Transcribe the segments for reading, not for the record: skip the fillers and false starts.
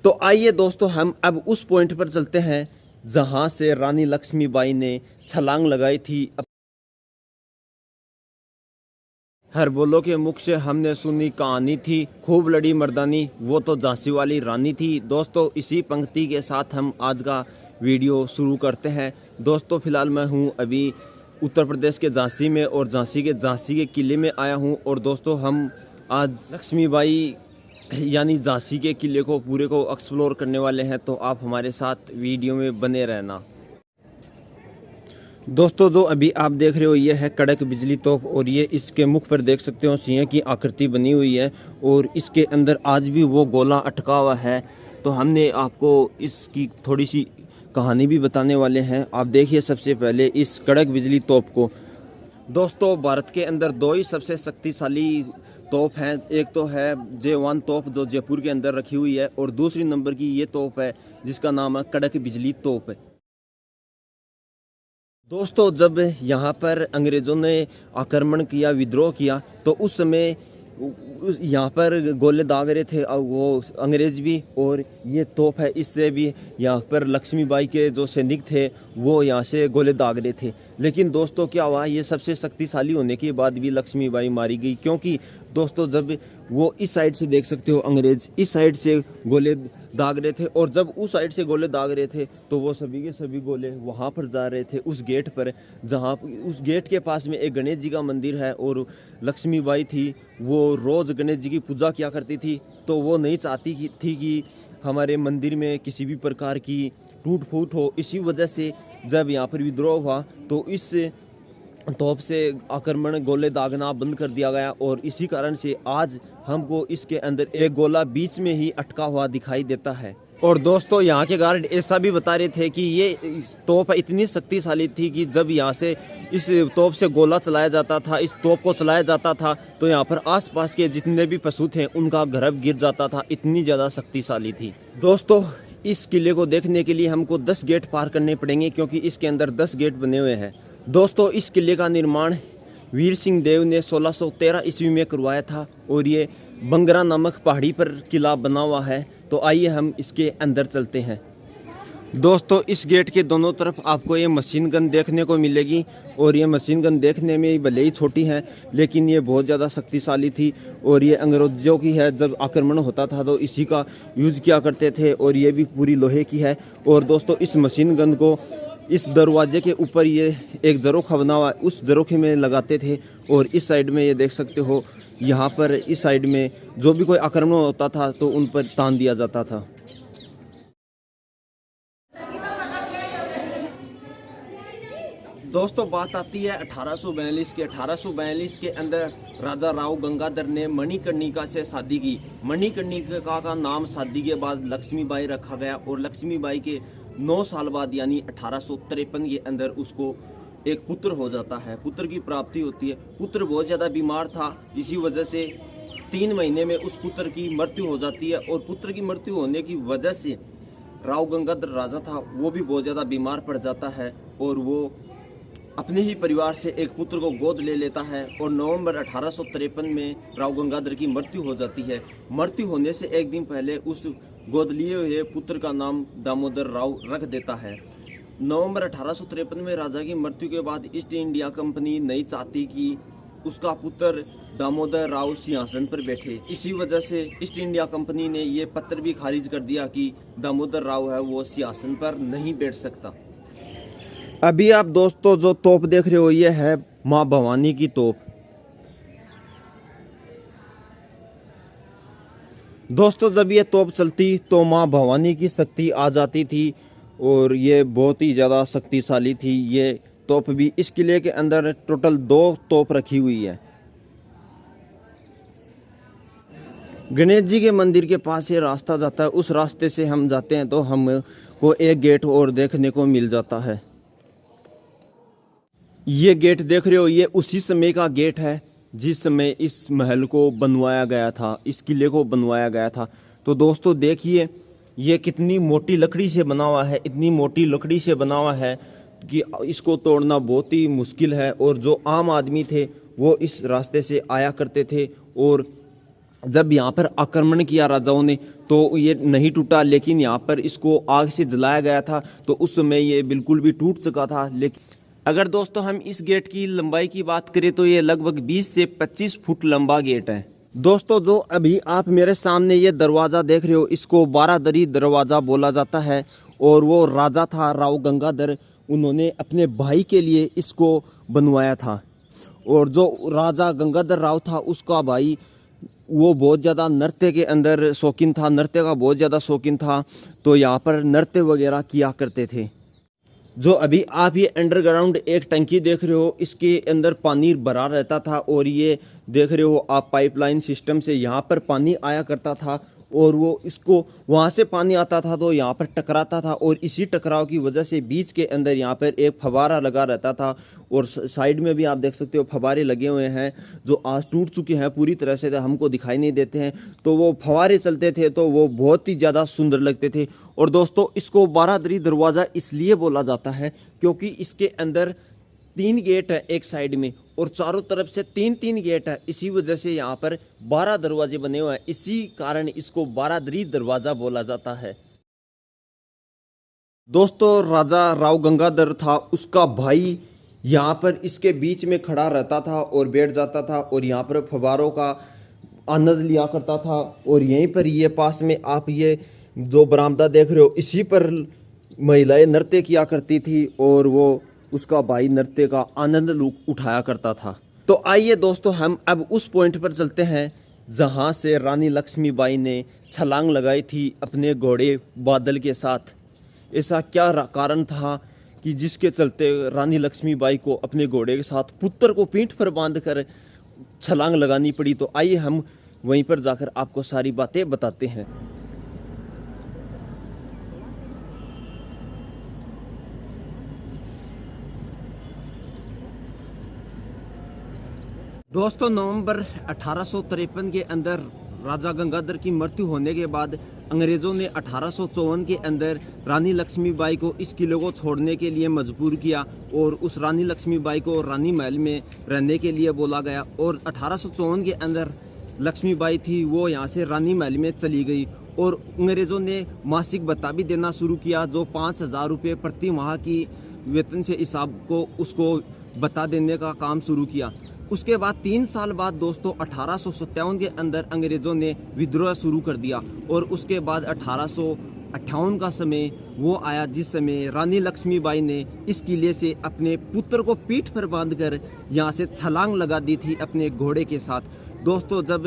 तो आइए दोस्तों हम अब उस पॉइंट पर चलते हैं जहां से रानी लक्ष्मीबाई ने छलांग लगाई थी। हरबोलों के मुख से हमने सुनी कहानी थी, खूब लड़ी मर्दानी, वो तो झांसी वाली रानी थी। दोस्तों इसी पंक्ति के साथ हम आज का वीडियो शुरू करते हैं। दोस्तों फिलहाल मैं हूं अभी उत्तर प्रदेश के झांसी में और झांसी के किले में आया हूं। और दोस्तों हम आज लक्ष्मीबाई यानी झांसी के किले को पूरे को एक्सप्लोर करने वाले हैं, तो आप हमारे साथ वीडियो में बने रहना। दोस्तों जो अभी आप देख रहे हो ये है कड़क बिजली तोप, और ये इसके मुख पर देख सकते हो सिंह की आकृति बनी हुई है और इसके अंदर आज भी वो गोला अटका हुआ है। तो हमने आपको इसकी थोड़ी सी कहानी भी बताने वाले हैं। आप देखिए सबसे पहले इस कड़क बिजली तोप को। दोस्तों भारत के अंदर दो ही सबसे शक्तिशाली तोप हैं, एक तो है J1 तोप जो जयपुर के अंदर रखी हुई है, और दूसरी नंबर की ये तोप है जिसका नाम है कड़क बिजली तोप। दोस्तों जब यहाँ पर अंग्रेज़ों ने आक्रमण किया, विद्रोह किया, तो उस समय यहाँ पर गोले दाग रहे थे वो अंग्रेज़ भी, और ये तोप है इससे भी यहाँ पर लक्ष्मीबाई के जो सैनिक थे वो यहाँ से गोले दाग रहे थे। लेकिन दोस्तों क्या हुआ, ये सबसे शक्तिशाली होने के बाद भी लक्ष्मीबाई मारी गई, क्योंकि दोस्तों जब वो इस साइड से देख सकते हो अंग्रेज़ इस साइड से गोले दाग रहे थे, और जब उस साइड से गोले दाग रहे थे तो वो सभी के सभी गोले वहाँ पर जा रहे थे उस गेट पर, जहाँ उस गेट के पास में एक गणेश जी का मंदिर है। और लक्ष्मीबाई थी वो रोज़ गणेश जी की पूजा किया करती थी, तो वो नहीं चाहती थी कि हमारे मंदिर में किसी भी प्रकार की टूट फूट हो। इसी वजह से जब यहाँ पर विद्रोह हुआ तो इस तोप से आक्रमण गोले दागना बंद कर दिया गया, और इसी कारण से आज हमको इसके अंदर एक गोला बीच में ही अटका हुआ दिखाई देता है। और दोस्तों यहाँ के गार्ड ऐसा भी बता रहे थे कि ये तोप इतनी शक्तिशाली थी कि जब यहाँ से इस तोप से गोला चलाया जाता था, इस तोप को चलाया जाता था, तो यहाँ पर आसपास के जितने भी पशु थे उनका घर गिर जाता था, इतनी ज़्यादा शक्तिशाली थी। दोस्तों इस किले को देखने के लिए हमको 10 गेट पार करने पड़ेंगे, क्योंकि इसके अंदर 10 गेट बने हुए हैं। दोस्तों इस किले का निर्माण वीर सिंह देव ने 1613 ईस्वी में करवाया था, और ये बंगरा नामक पहाड़ी पर किला बना हुआ है। तो आइए हम इसके अंदर चलते हैं। दोस्तों इस गेट के दोनों तरफ आपको ये मशीन गन देखने को मिलेगी, और ये मशीन गन देखने में भले ही छोटी है लेकिन ये बहुत ज़्यादा शक्तिशाली थी, और ये अंग्रेज़ों की है। जब आक्रमण होता था तो इसी का यूज़ किया करते थे, और ये भी पूरी लोहे की है। और दोस्तों इस मशीन गन को इस दरवाजे के ऊपर ये एक जरोखा बना हुआ है, उस जरोखे में लगाते थे, और इस साइड में ये देख सकते हो यहाँ पर इस साइड में जो भी कोई आक्रमण होता था तो उन पर तान दिया जाता था। दोस्तों बात आती है 1842 के। 1842 के अंदर राजा राव गंगाधर ने मणिकर्णिका से शादी की। मणिकर्णिका का नाम शादी के बाद लक्ष्मीबाई रखा गया, और लक्ष्मीबाई के 9 साल बाद यानी 1853 के अंदर उसको एक पुत्र हो जाता है, पुत्र की प्राप्ति होती है। पुत्र बहुत ज़्यादा बीमार था, इसी वजह से 3 महीने में उस पुत्र की मृत्यु हो जाती है, और पुत्र की मृत्यु होने की वजह से राव गंगाधर राजा था वो भी बहुत ज़्यादा बीमार पड़ जाता है, और वो अपने ही परिवार से एक पुत्र को गोद ले लेता है, और नवंबर 1853 में राव गंगाधर की मृत्यु हो जाती है। मृत्यु होने से एक दिन पहले उस गोद लिए हुए पुत्र का नाम दामोदर राव रख देता है। नवंबर 1853 में राजा की मृत्यु के बाद ईस्ट इंडिया कंपनी नहीं चाहती कि उसका पुत्र दामोदर राव सिंहासन पर बैठे। इसी वजह से ईस्ट इंडिया कंपनी ने ये पत्र भी खारिज कर दिया कि दामोदर राव है वो सिंहासन पर नहीं बैठ सकता। अभी आप दोस्तों जो तोप देख रहे हो ये है माँ भवानी की तोप। दोस्तों जब ये तोप चलती तो माँ भवानी की शक्ति आ जाती थी, और ये बहुत ही ज़्यादा शक्तिशाली थी ये तोप भी। इस किले के अंदर टोटल 2 तोप रखी हुई है। गणेश जी के मंदिर के पास ये रास्ता जाता है, उस रास्ते से हम जाते हैं तो हमको एक गेट और देखने को मिल जाता है। ये गेट देख रहे हो ये उसी समय का गेट है जिस समय इस महल को बनवाया गया था, इस किले को बनवाया गया था। तो दोस्तों देखिए ये कितनी मोटी लकड़ी से बना हुआ है, इतनी मोटी लकड़ी से बना हुआ है कि इसको तोड़ना बहुत ही मुश्किल है। और जो आम आदमी थे वो इस रास्ते से आया करते थे, और जब यहाँ पर आक्रमण किया राजाओं ने तो ये नहीं टूटा, लेकिन यहाँ पर इसको आग से जलाया गया था तो उस समय ये बिल्कुल भी टूट चुका था। लेकिन अगर दोस्तों हम इस गेट की लंबाई की बात करें तो ये लगभग 20 से 25 फुट लंबा गेट है। दोस्तों जो अभी आप मेरे सामने ये दरवाज़ा देख रहे हो, इसको बारादरी दरवाज़ा बोला जाता है। और वो राजा था राव गंगाधर, उन्होंने अपने भाई के लिए इसको बनवाया था। और जो राजा गंगाधर राव था उसका भाई वो बहुत ज़्यादा नृत्य के अंदर शौकीन था, नृत्य का बहुत ज़्यादा शौकीन था, तो यहाँ पर नृत्य वगैरह किया करते थे। जो अभी आप ये अंडरग्राउंड एक टंकी देख रहे हो, इसके अंदर पानी भरा रहता था और ये देख रहे हो आप पाइपलाइन सिस्टम से यहाँ पर पानी आया करता था और वो इसको वहाँ से पानी आता था तो यहाँ पर टकराता था और इसी टकराव की वजह से बीच के अंदर यहाँ पर एक फव्वारा लगा रहता था। और साइड में भी आप देख सकते हो फव्वारे लगे हुए हैं जो आज टूट चुके हैं पूरी तरह से, हमको दिखाई नहीं देते हैं। तो वो फव्वारे चलते थे तो वो बहुत ही ज़्यादा सुंदर लगते थे। और दोस्तों इसको बारादरी दरवाज़ा इसलिए बोला जाता है क्योंकि इसके अंदर 3 गेट है एक साइड में और चारों तरफ से 3-3 गेट है, इसी वजह से यहाँ पर 12 दरवाजे बने हुए हैं, इसी कारण इसको बारादरी दरवाज़ा बोला जाता है। दोस्तों राजा राव गंगाधर था, उसका भाई यहाँ पर इसके बीच में खड़ा रहता था और बैठ जाता था और यहाँ पर फव्वारों का आनंद लिया करता था। और यहीं पर ये पास में आप ये जो बरामदा देख रहे हो, इसी पर महिलाएं नृत्य किया करती थी और वो उसका भाई नृत्य का आनंद उठाया करता था। तो आइए दोस्तों हम अब उस पॉइंट पर चलते हैं जहां से रानी लक्ष्मीबाई ने छलांग लगाई थी अपने घोड़े बादल के साथ। ऐसा क्या कारण था कि जिसके चलते रानी लक्ष्मीबाई को अपने घोड़े के साथ पुत्र को पीठ पर बांध कर छलांग लगानी पड़ी। तो आइए हम वहीं पर जाकर आपको सारी बातें बताते हैं। दोस्तों नवंबर 1853 के अंदर राजा गंगाधर की मृत्यु होने के बाद अंग्रेज़ों ने 1854 के अंदर रानी लक्ष्मीबाई को इस किले को छोड़ने के लिए मजबूर किया और उस रानी लक्ष्मीबाई को रानी महल में रहने के लिए बोला गया। और 1854 के अंदर लक्ष्मीबाई थी वो यहाँ से रानी महल में चली गई और अंग्रेज़ों ने मासिक भत्ता भी देना शुरू किया जो 5000 रुपये प्रति माह की वेतन से हिसाब को उसको भत्ता देने का काम शुरू किया। उसके बाद 3 साल बाद दोस्तों 1857 के अंदर अंग्रेज़ों ने विद्रोह शुरू कर दिया और उसके बाद 1858 का समय वो आया जिस समय रानी लक्ष्मीबाई ने इस किले से अपने पुत्र को पीठ पर बांधकर यहाँ से छलांग लगा दी थी अपने घोड़े के साथ। दोस्तों जब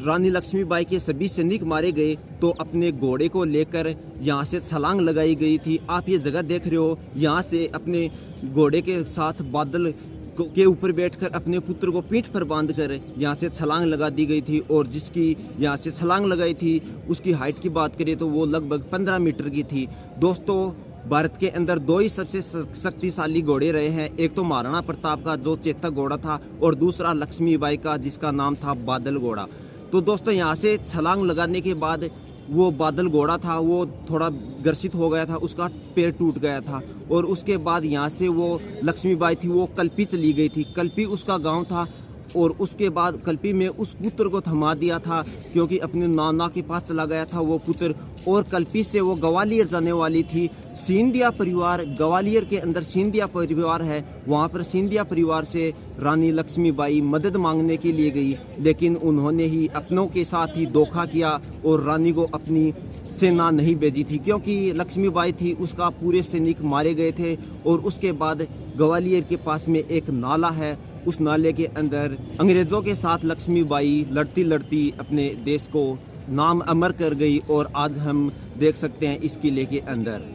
रानी लक्ष्मीबाई के सभी सैनिक मारे गए तो अपने घोड़े को लेकर यहाँ से छलांग लगाई गई थी। आप ये जगह देख रहे हो, यहाँ से अपने घोड़े के साथ बादल के ऊपर बैठकर अपने पुत्र को पीठ पर बांधकर यहाँ से छलांग लगा दी गई थी। और जिसकी यहाँ से छलांग लगाई थी उसकी हाइट की बात करें तो वो लगभग 15 मीटर की थी। दोस्तों भारत के अंदर 2 ही सबसे शक्तिशाली घोड़े रहे हैं, एक तो महाराणा प्रताप का जो चेतक घोड़ा था और दूसरा लक्ष्मीबाई का जिसका नाम था बादल घोड़ा। तो दोस्तों यहाँ से छलांग लगाने के बाद वो बादल घोड़ा था वो थोड़ा ग्रसित हो गया था, उसका पैर टूट गया था और उसके बाद यहाँ से वो लक्ष्मीबाई थी वो कल्पी चली गई थी। कल्पी उसका गांव था और उसके बाद कल्पी में उस पुत्र को थमा दिया था क्योंकि अपने नाना के पास चला गया था वो पुत्र। और कल्पी से वो ग्वालियर जाने वाली थी। सिंधिया परिवार, ग्वालियर के अंदर सिंधिया परिवार है, वहाँ पर सिंधिया परिवार से रानी लक्ष्मीबाई मदद मांगने के लिए गई, लेकिन उन्होंने ही अपनों के साथ ही धोखा किया और रानी को अपनी सेना नहीं भेजी थी क्योंकि लक्ष्मीबाई थी उसका पूरे सैनिक मारे गए थे। और उसके बाद ग्वालियर के पास में एक नाला है, उस नाले के अंदर अंग्रेज़ों के साथ लक्ष्मीबाई लड़ती लड़ती अपने देश को नाम अमर कर गई और आज हम देख सकते हैं इस किले के अंदर।